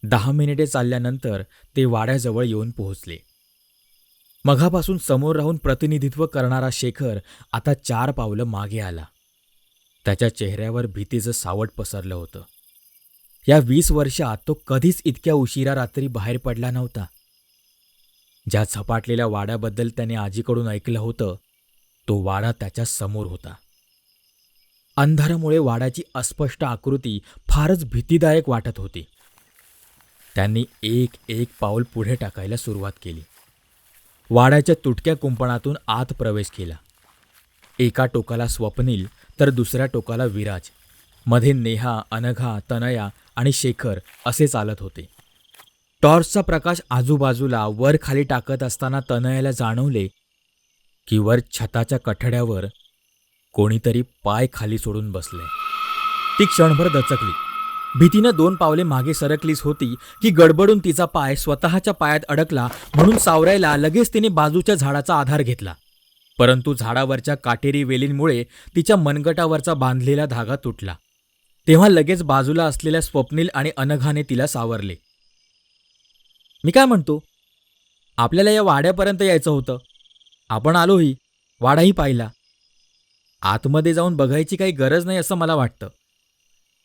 10 मिनिटे चालल्यानंतर ते वाड्याजवळ येऊन पोहोचले. मघापासून समोर राहून प्रतिनिधित्व करणारा शेखर आता 4 पावलं मागे आला. त्याच्या चेहऱ्यावर भीतीचं सावट पसरलं होतं. या 20 वर्षात तो कधीच इतक्या उशिरा रात्री बाहेर पडला नव्हता. ज्या झपाटलेल्या वाड्याबद्दल त्याने आजीकडून ऐकलं होतं, तो वाडा त्याच्या समोर होता. अंधारामुळे वाड्याची अस्पष्ट आकृती फारच भीतीदायक वाटत होती. त्यांनी एक एक पाऊल पुढे टाकायला सुरुवात केली. वाड्याच्या तुटक्या कुंपणातून आत प्रवेश केला. एका टोकाला स्वप्नील तर दुसऱ्या टोकाला विराज, मध्ये नेहा, अनघा, तनया आणि शेखर असे चालत होते. टॉर्चचा प्रकाश आजूबाजूला वर खाली टाकत असताना तनयाला जाणवले की वर छताच्या कठड्यावर कोणीतरी पाय खाली सोडून बसले. ती क्षणभर दचकली. भीतीनं 2 पावले मागे सरकलीच होती की गडबडून तिचा पाय स्वतःच्या पायात अडकला म्हणून सावरायला लगेच तिने बाजूच्या झाडाचा आधार घेतला. परंतु झाडावरच्या काटेरी वेलींमुळे तिच्या मनगटावरचा बांधलेला धागा तुटला. तेव्हा लगेच बाजूला असलेल्या स्वप्नील आणि अनघाने तिला सावरले. मी काय म्हणतो, आपल्याला या वाड्यापर्यंत यायचं होतं. आपण आलोही, वाडाही पाहिला. आतमध्ये जाऊन बघायची काही गरज नाही असं मला वाटतं.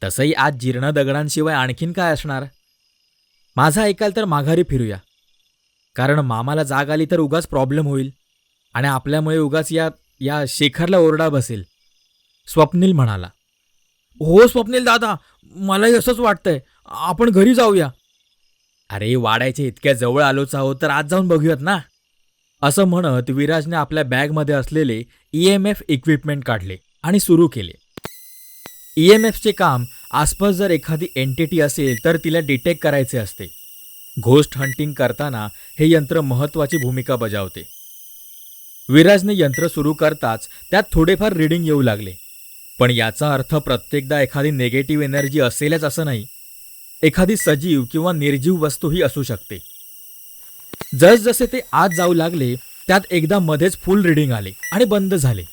तसंही आज जीर्ण दगडांशिवाय आणखीन काय असणार. माझा ऐकाल तर माघारी फिरूया, कारण मामाला जाग आली तर उगाच प्रॉब्लेम होईल आणि आपल्यामुळे उगाच या शेखरला ओरडा बसेल. स्वप्नील म्हणाला. हो स्वप्नील दादा, मलाही असंच वाटतंय. आपण घरी जाऊया. अरे वाड्याच्या इतक्या जवळ आलोच आहोत तर आज जाऊन बघूयात ना. असं म्हणत विराजने आपल्या बॅगमध्ये असलेले EMF इक्विपमेंट काढले आणि सुरू केले. EMFचे काम आसपास जर एखादी एंटिटी असेल तर तिला डिटेक्ट करायचे असते. घोस्ट हंटिंग करताना हे यंत्र महत्त्वाची भूमिका बजावते. विराजने यंत्र सुरू करताच त्यात थोडेफार रीडिंग येऊ लागले. पण याचा अर्थ प्रत्येकदा एखादी निगेटिव्ह एनर्जी असेलच असं नाही. एखादी सजीव किंवा निर्जीव वस्तूही असू शकते. जसजसे ते आत जाऊ लागले त्यात एकदा मध्येच फुल रीडिंग आले आणि बंद झाले.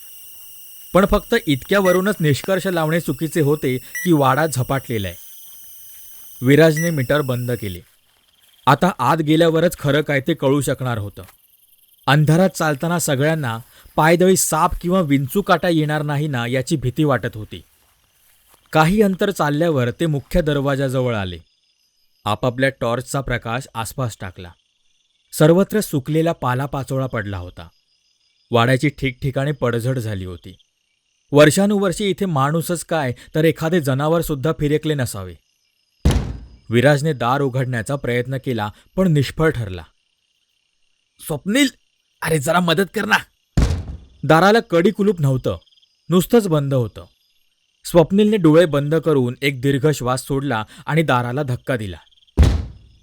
पण फक्त इतक्यावरूनच निष्कर्ष लावणे चुकीचे होते की वाडा झपाटलेला आहे. विराजने मीटर बंद केले. आता आत गेल्यावरच खरं काय ते कळू शकणार होतं. अंधारात चालताना सगळ्यांना पायदळी साप किंवा विंचू काटा येणार नाही ना याची भीती वाटत होती. काही अंतर चालल्यावर ते मुख्य दरवाजाजवळ आले. आपापल्या टॉर्चचा प्रकाश आसपास टाकला. सर्वत्र सुकलेला पालापाचोळा पडला होता. वाड्याची ठिकठिकाणी पडझड झाली होती. वर्षानुवर्षे इथे माणूसच काय तर एखादे जनावर सुद्धा फिरकले नसावे. विराजने दार उघडण्याचा प्रयत्न केला पण निष्फळ ठरला. स्वप्नील, अरे जरा मदत कर ना. दाराला कडी कुलूप नव्हतं, नुसतंच बंद होतं. स्वप्नीलने डोळे बंद करून एक दीर्घ श्वास सोडला आणि दाराला धक्का दिला.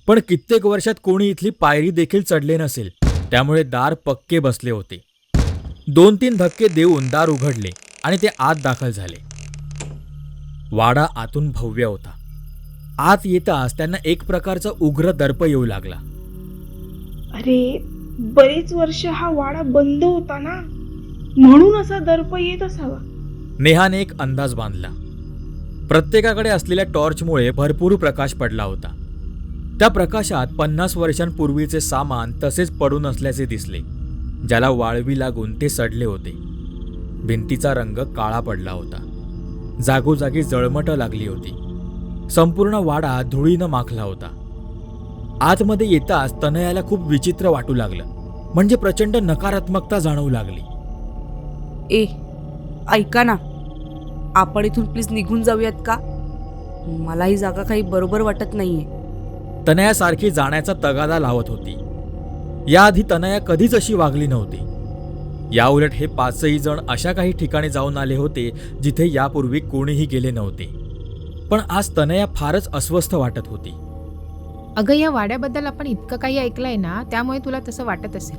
पण कित्येक वर्षात कोणी इथली पायरी देखील चढले नसेल, त्यामुळे दार पक्के बसले होते. 2-3 धक्के देऊन दार उघडले आणि ते आत दाखल झाले. वाडा आतून भव्य होता. आत येताच त्यांना एक प्रकारचा उग्र दर्प येऊ लागला. अरे, बरेच वर्ष हा वाडा बंद होता ना, म्हणून असा दर्प येत असावा. नेहाने एक अंदाज बांधला. प्रत्येकाकडे असलेल्या टॉर्चमुळे भरपूर प्रकाश पडला होता. त्या प्रकाशात 50 वर्षांपूर्वीचे सामान तसेच पडून असल्याचे दिसले, ज्याला वाळवी लागून ते सडले होते. भिंतीचा रंग काळा पडला होता. जागोजागी जळमटं लागली होती. संपूर्ण वाडा धुळीनं माखला होता. आतमध्ये येताच तनयाला खूप विचित्र वाटू लागलं. म्हणजे प्रचंड नकारात्मकता जाणवू लागली. ऐका ना, आपण इथून प्लीज निघून जाऊयात का? मला ही जागा काही बरोबर वाटत नाहीये. तनयासारखी जाण्याचा तगादा लावत होती. याआधी तनया कधीच अशी वागली नव्हती. याउलट हे 5ही जण अशा काही ठिकाणी जाऊन आले होते जिथे यापूर्वी कोणीही गेले नव्हते. पण आज तनया फारच अस्वस्थ वाटत होती. अगं, या वाड्याबद्दल आपण इतकं काही ऐकलंय ना, त्यामुळे तुला तसं वाटत असेल.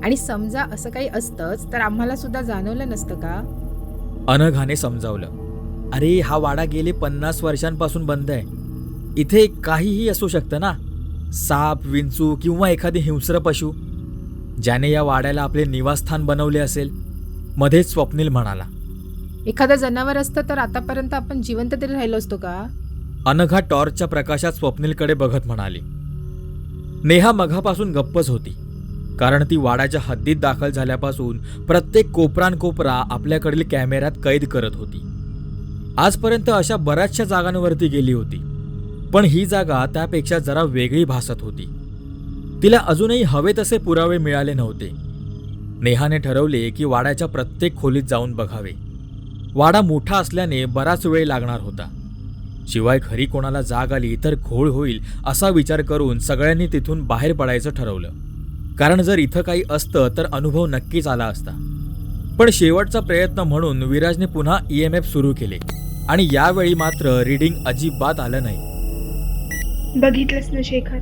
आणि समजा असं काही असतंच तर आम्हाला सुद्धा जाणवलं नसतं का? अनघाने समजावलं. अरे, हा वाडा गेले 50 वर्षांपासून बंद आहे. इथे काहीही असू शकतं ना. साप, विंचू किंवा एखादी हिंस्र पशु, ज्याने या वाड्याला आपले निवासस्थान बनवले असेल. मध्येच स्वप्नील म्हणाला. एखादं जनावर असतं तर आतापर्यंत आपण जिवंत तरी राहिलो असतो का? अनघा टॉर्चच्या प्रकाशात स्वप्नीलकडे बघत म्हणाली. नेहा मघापासून गप्पच होती, कारण ती वाड्याच्या हद्दीत दाखल झाल्यापासून प्रत्येक कोपरानकोपरा आपल्याकडील कॅमेऱ्यात कैद करत होती. आजपर्यंत अशा बऱ्याचशा जागांवरती गेली होती, पण ही जागा त्यापेक्षा जरा वेगळी भासत होती. तिला अजूनही हवे तसे पुरावे मिळाले नव्हते. नेहाने ठरवले की वाड्याच्या प्रत्येक खोलीत जाऊन बघावे. वाडा मोठा असल्याने बराच वेळ लागणार होता. शिवाय खरी कोणाला जाग आली तर घोळ होईल असा विचार करून सगळ्यांनी तिथून बाहेर पडायचं ठरवलं, कारण जर इथं काही असतं तर अनुभव नक्कीच आला असता. पण शेवटचा प्रयत्न म्हणून विराजने पुन्हा EMF सुरू केले आणि यावेळी मात्र रीडिंग अजिबात आलं नाही. बघितलंस ना शेखर,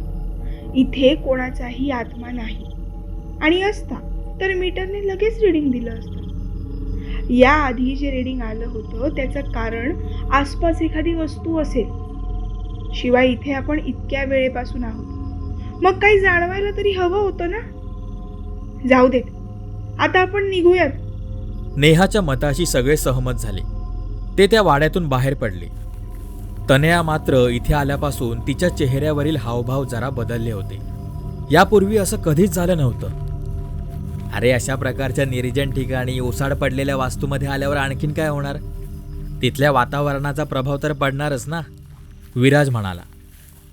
इथे कोणाचाही आत्मा नाही, आणि असता तर मीटरने लगेच रीडिंग दिलं असतं. याआधी जे रीडिंग आलं होतं त्याचं कारण आसपास एखादी वस्तू असेल. शिवाय इथे आपण इतक्या वेळेपासून आहोत, मग काही जाणवायला तरी हवं होतं ना. जाऊ देत, आता आपण निघूयात. नेहाच्या मताशी सगळे सहमत झाले. ते त्या वाड्यातून बाहेर पडले. तनया मात्र इथे आल्यापासून तिच्या चेहऱ्यावरील हावभाव जरा बदलले होते. यापूर्वी असं कधीच झालं नव्हतं. अरे, अशा प्रकारच्या निर्जन ठिकाणी ओसाड पडलेल्या वास्तूमध्ये आल्यावर आणखीन काय होणार? तिथल्या वातावरणाचा प्रभाव तर पडणारच ना, विराज म्हणाला.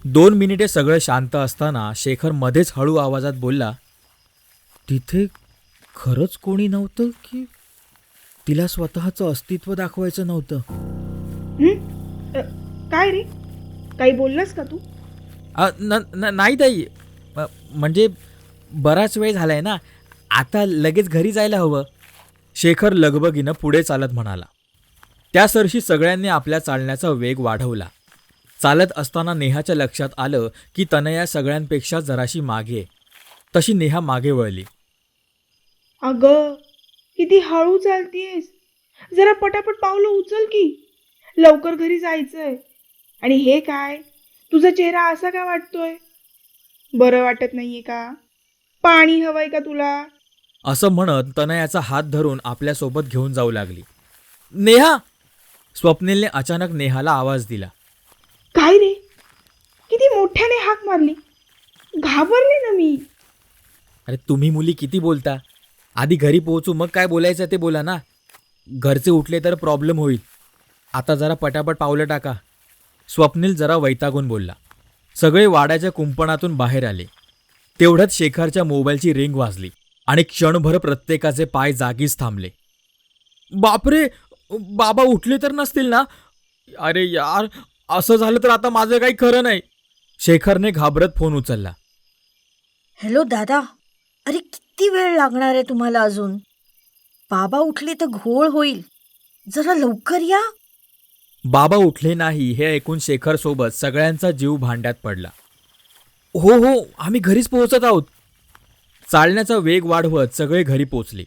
2 मिनिटे सगळं शांत असताना शेखर मध्येच हळू आवाजात बोलला, तिथे खरंच कोणी नव्हतं की तिला स्वतःचं अस्तित्व दाखवायचं नव्हतं? काय रे, काही बोललास का तू? नाही ताई, म्हणजे बराच वेळ झालाय ना, आता लगेच घरी जायला हवं. शेखर लगबगीनं पुढे चालत म्हणाला. त्यासरशी सगळ्यांनी आपल्या चालण्याचा वेग वाढवला. चालत असताना नेहाच्या लक्षात आलं की तनया सगळ्यांपेक्षा जराशी मागे आहे. तशी नेहा मागे वळली. अगं, किती हळू चालतीयस, जरा पटापट पावलं उचल की, लवकर घरी जायचंय. आणि हे काय, तुझा चेहरा असा का वाटतोय? बरं वाटत नाहीये का? पाणी हवंय का तुला? असं म्हणत तनयाचा हात धरून आपल्यासोबत घेऊन जाऊ लागली. नेहा! स्वप्नीलने अचानक नेहाला आवाज दिला. काय रे, किती मोठ्याने हाक मारली, घाबरले ना मी. अरे, तुम्ही मुली किती बोलता? आधी घरी पोहोचू, मग काय बोलायचं ते बोला ना. घरचे उठले तर प्रॉब्लेम होईल. आता जरा पटापट पावलं टाका. स्वप्नील जरा वैतागून बोलला. सगळे वाड्याच्या कुंपणातून बाहेर आले. तेवढ्यात शेखरच्या मोबाईलची रिंग वाजली आणि क्षणभर प्रत्येकाचे पाय जागीच थांबले. बापरे, बाबा उठले तर नसतील ना? अरे यार, असं झालं तर आता माझं काही खरं नाही. शेखरने घाबरत फोन उचलला. हॅलो दादा, अरे किती वेळ लागणार आहे तुम्हाला अजून? बाबा उठले तर घोळ होईल, जरा लवकर या. बाबा उठले नाही हे ऐकून शेखरसोबत सगळ्यांचा जीव भांड्यात पडला. हो हो, आम्ही घरीच पोहोचत आहोत. चालण्याचा वेग वाढवत सगळे घरी पोचले.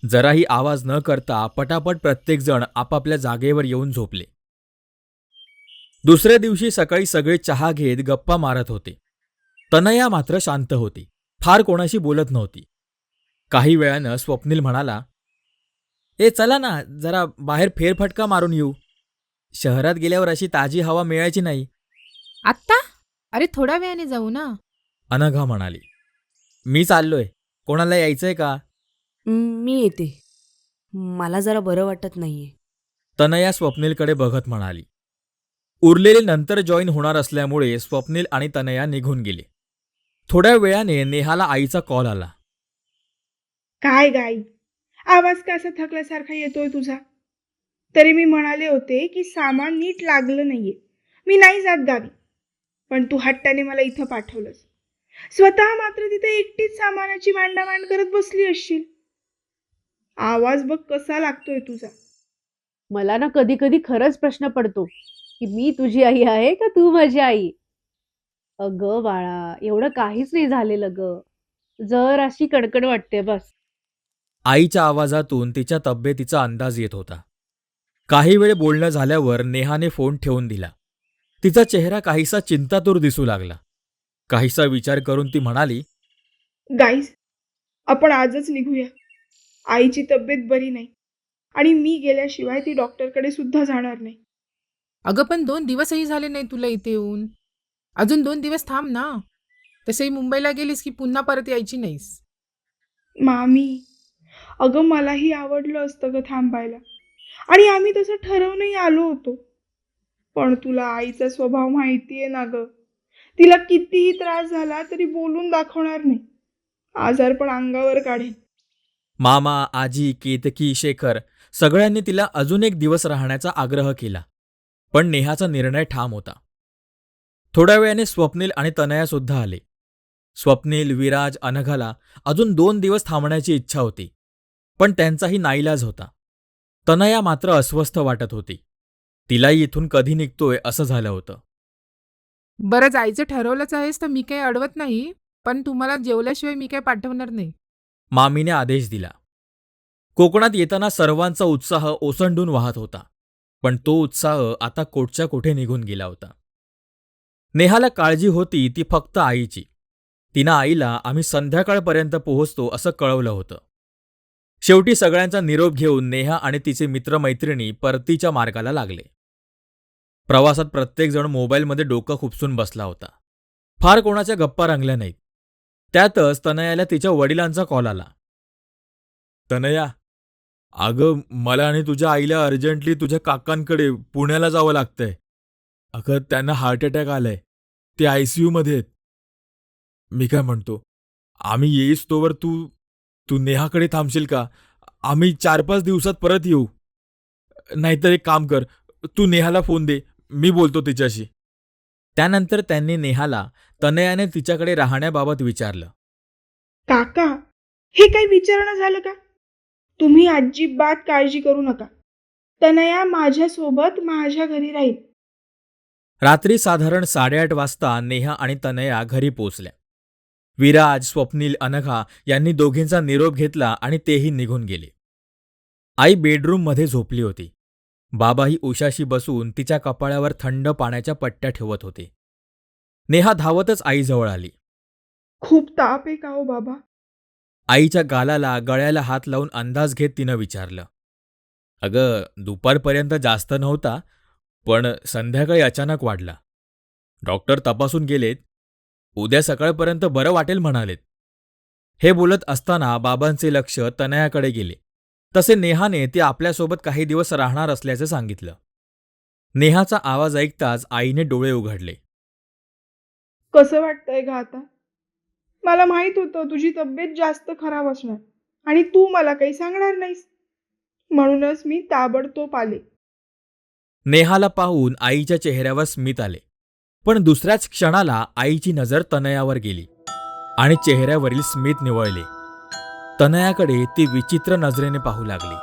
जराही आवाज न करता पटापट प्रत्येकजण आपापल्या जागेवर येऊन झोपले. दुसऱ्या दिवशी सकाळी सगळे चहा घेत गप्पा मारत होते. तनया मात्र शांत होती, फार कोणाशी बोलत नव्हती. काही वेळानं स्वप्नील म्हणाला, चला ना, जरा बाहेर फेरफटका मारून येऊ. शहरात गेल्यावर अशी ताजी हवा मिळायची नाही. आत्ता? अरे, थोड्या वेळाने जाऊ ना. अनघा म्हणाली. मी चाललोय, कोणाला यायचंय का? मी येते, मला जरा बरं वाटत नाहीये. तनया स्वप्नीलकडे बघत म्हणाली. उरलेले नंतर जॉईन होणार असल्यामुळे स्वप्नील आणि तनया निघून गेले. थोड्या वेळाने नेहाला आईचा कॉल आला. काय गाई, आवाज कसा थकल्यासारखा येतोय तुझा? तरी मी म्हणाले होते की सामान नीट लागलं नाहीये, मी नाही जात गावी. पण तू हट्टाने मला इथं पाठवलंस. स्वतः मात्र तिथे एकटीच सामानाची मांडामांड करत बसली असशील. आवाज बघ कसा लागतोय तुझा. मला ना कधी कधी खरंच प्रश्न पडतो की मी तुझी आई आहे का तू माझी आई. अगं बाळा, एवढं काहीच नाही झालेलं ग, जर अशी कडकड वाटते बस. आईच्या आवाजातून तिच्या तब्येतीचा अंदाज येत होता. काही वेळ बोलणं झाल्यावर नेहाने फोन ठेवून दिला. तिचा चेहरा काहीसा चिंतातूर दिसू लागला. काहीसा विचार करून ती म्हणाली, गाईस, आपण आजच निघूया. आईची तब्येत बरी नाही आणि मी गेल्याशिवाय ती डॉक्टरकडे सुद्धा जाणार नाही. अगं पण 2 दिवसही झाले नाही तुला इथे येऊन. अजून 2 दिवस थांब ना. तसंही मुंबईला गेलीस की पुन्हा परत यायची नाहीस. मामी, अगं मलाही आवडलं असतं ग थांबायला. आणि आम्ही तसं ठरवूनही आलो होतो. पण तुला आईचा स्वभाव माहितीये ना ग. तिला कितीही त्रास झाला तरी बोलून दाखवणार नाही. आजारपण अंगावर काढेल. मामा, आजी, केतकी, शेखर सगळ्यांनी तिला अजून एक दिवस राहण्याचा आग्रह केला. पण नेहाचा निर्णय ठाम होता. थोड्या वेळाने स्वप्नील आणि तनया सुद्धा आले. स्वप्नील, विराज, अनघाला अजून 2 दिवस थांबण्याची इच्छा होती. पण त्यांचाही नाईलाज होता. तनया मात्र अस्वस्थ वाटत होती. तिलाही इथून कधी निघतोय असं झालं होतं. बरं जायचं ठरवलंच आहेस तर मी काही अडवत नाही. पण तुम्हाला जेवल्याशिवाय मी काही पाठवणार नाही. मामीने आदेश दिला. कोकणात येताना सर्वांचा उत्साह ओसंडून वाहत होता. पण तो उत्साह आता कोटच्या कोठे निघून गेला होता. नेहाला काळजी होती ती फक्त आईची. तिनं आईला आम्ही संध्याकाळपर्यंत पोहोचतो असं कळवलं होतं. शेवटी सगळ्यांचा निरोप घेऊन नेहा आणि तिचे मित्रमैत्रिणी परतीच्या मार्गाला लागले. प्रवासात प्रत्येकजण मोबाईलमध्ये डोकं खुपसून बसला होता. फार कोणाच्या गप्पा रंगल्या नाहीत. त्यातच तनयाला तिच्या वडिलांचा कॉल आला. तनया, अगं मला आणि तुझ्या आईला अर्जंटली तुझ्या काकांकडे पुण्याला जावं लागतंय. अगं त्यांना हार्ट अटॅक आलाय. ते ICU मध्ये आहेत. मी काय म्हणतो, आम्ही येईस तोवर तू तू नेहाकडे थांबशील का? आम्ही 4-5 दिवसात परत येऊ. नाहीतर एक काम कर, तू नेहाला फोन दे, मी बोलतो तिच्याशी. त्यानंतर त्यांनी नेहाला तनयाने तिच्याकडे राहण्याबाबत विचारलं. काका, हे काही विचारणं झालं का? तुम्ही अजिबात काळजी करू नका. तनया माझ्यासोबत माझ्या घरी राहील. रात्री साधारण 8:30 वाजता नेहा आणि तनया घरी पोचल्या. विराज, स्वप्नील, अनघा यांनी दोघींचा निरोप घेतला आणि तेही निघून गेले. आई बेडरूममध्ये झोपली होती. बाबाही उशाशी बसून तिच्या कपाळावर थंड पाण्याच्या पट्ट्या ठेवत होते. नेहा धावतच आईजवळ आली. खूप ताप आहे का हो बाबा? आईच्या गालाला, गळ्याला हात लावून अंदाज घेत तिनं विचारलं. अगं दुपारपर्यंत जास्त नव्हता, पण संध्याकाळी अचानक वाढला. डॉक्टर तपासून गेलेत. उद्या सकाळपर्यंत बरं वाटेल म्हणालेत. हे बोलत असताना बाबांचे लक्ष तनयाकडे गेले. तसे नेहाने ती आपल्यासोबत काही दिवस राहणार असल्याचे सांगितलं. नेहाचा आवाज ऐकताच आईने डोळे उघडले. कसं वाटतंय ग आता? मला माहित होतं तुझी तब्येत जास्त खराब असणार आणि तू मला काही सांगणार नाहीस. म्हणूनच मी ताबडतोब आले. नेहाला पाहून आईच्या चेहऱ्यावर स्मित आले. पण दुसऱ्याच क्षणाला आईची नजर तनयावर गेली आणि चेहऱ्यावरील स्मित निवळले. तनयाकडे ती विचित्र नजरेने पाहू लागली.